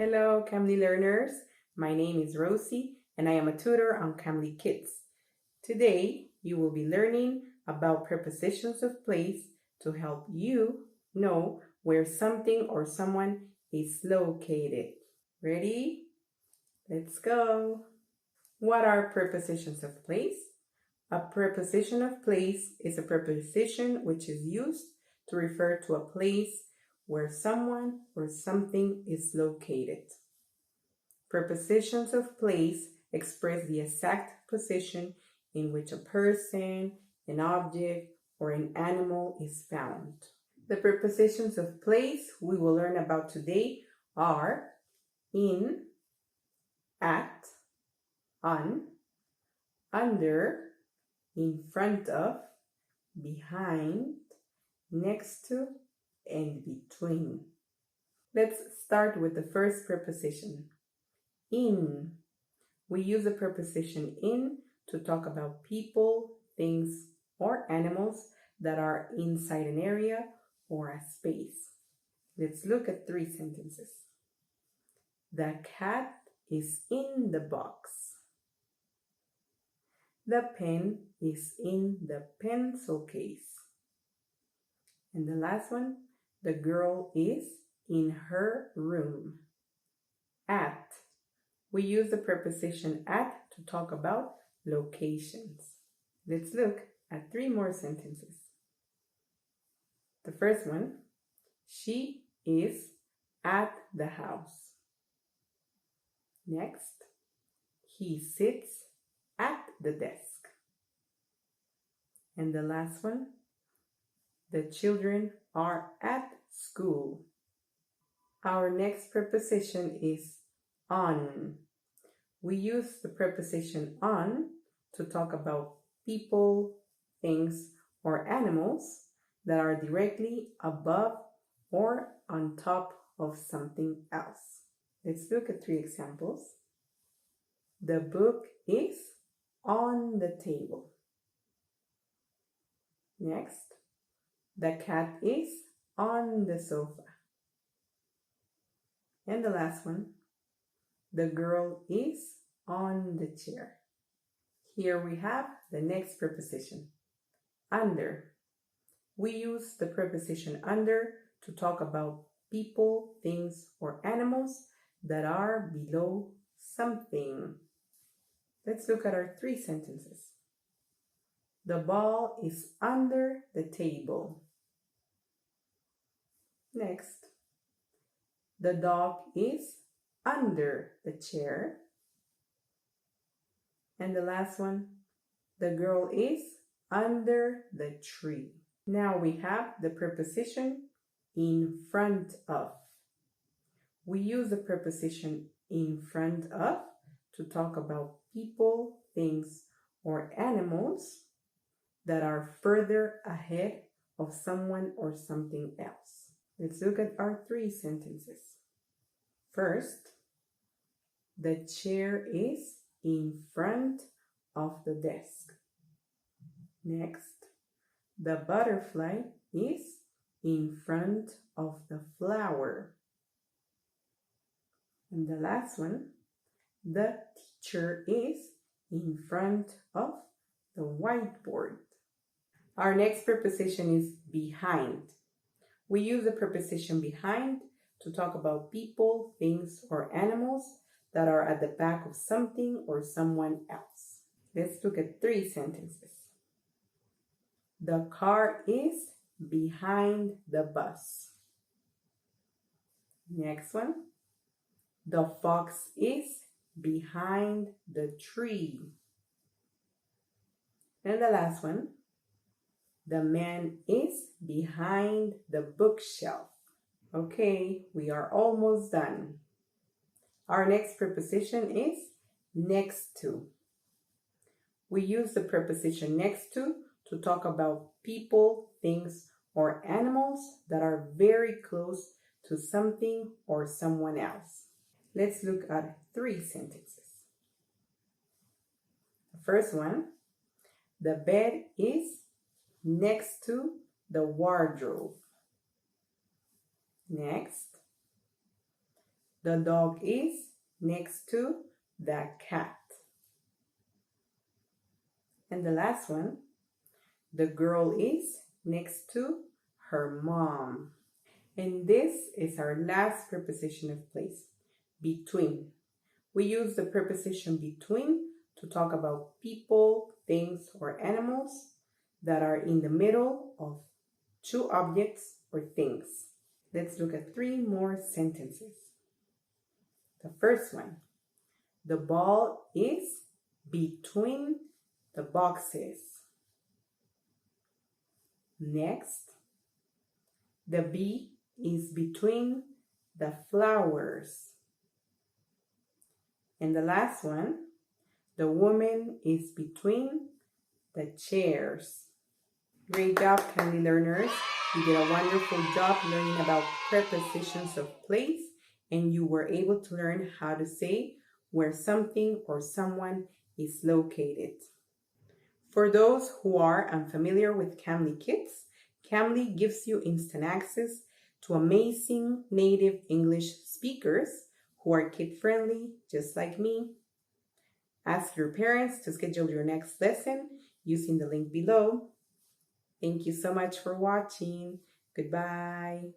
Hello, Cambly learners. My name is Rosie and I am a tutor on Cambly Kids. Today, you will be learning about prepositions of place to help you know where something or someone is located. Ready? Let's go. What are prepositions of place? A preposition of place is a preposition which is used to refer to a place where someone or something is located. Prepositions of place express the exact position in which a person, an object, or an animal is found. The prepositions of place we will learn about today are in, at, on, under, in front of, behind, next to, and between. Let's start with the first preposition, in. We use the preposition in to talk about people, things, or animals that are inside an area or a space. Let's look at 3 sentences. The cat is in the box. The pen is in the pencil case. And the last one, the girl is in her room. At. We use the preposition at to talk about locations. Let's look at 3 more sentences. The first one, she is at the house. Next, he sits at the desk. And the last one, the children are at school. Our next preposition is on. We use the preposition on to talk about people, things, or animals that are directly above or on top of something else. Let's look at 3 examples. The book is on the table. Next, the cat is on the sofa. And the last one, the girl is on the chair. Here we have the next preposition, under. We use the preposition under to talk about people, things, or animals that are below something. Let's look at our 3 sentences. The ball is under the table. Next, the dog is under the chair. And the last one, the girl is under the tree. Now we have the preposition in front of. We use the preposition in front of to talk about people, things, or animals that are further ahead of someone or something else. Let's look at our 3 sentences. First, the chair is in front of the desk. Next, the butterfly is in front of the flower. And the last one, the teacher is in front of the whiteboard. Our next preposition is behind. We use the preposition behind to talk about people, things, or animals that are at the back of something or someone else. Let's look at 3 sentences. The car is behind the bus. Next one. The fox is behind the tree. And the last one. The man is behind the bookshelf. Okay, we are almost done. Our next preposition is next to. We use the preposition next to talk about people, things, or animals that are very close to something or someone else. Let's look at 3 sentences. The first one, the bed is next to the wardrobe. Next, The dog is next to the cat. And the last one, the girl is next to her mom. And this is our last preposition of place, between. We use the preposition between to talk about people, things, or animals that are in the middle of two objects or things. Let's look at 3 more sentences. The first one, the ball is between the boxes. Next, the bee is between the flowers. And the last one, the woman is between the chairs. Great job, Candly learners. You did a wonderful job learning about prepositions of place, and you were able to learn how to say where something or someone is located. For those who are unfamiliar with Cambly Kids, Cambly gives you instant access to amazing native English speakers who are kid-friendly, just like me. Ask your parents to schedule your next lesson using the link below. Thank you so much for watching. Goodbye.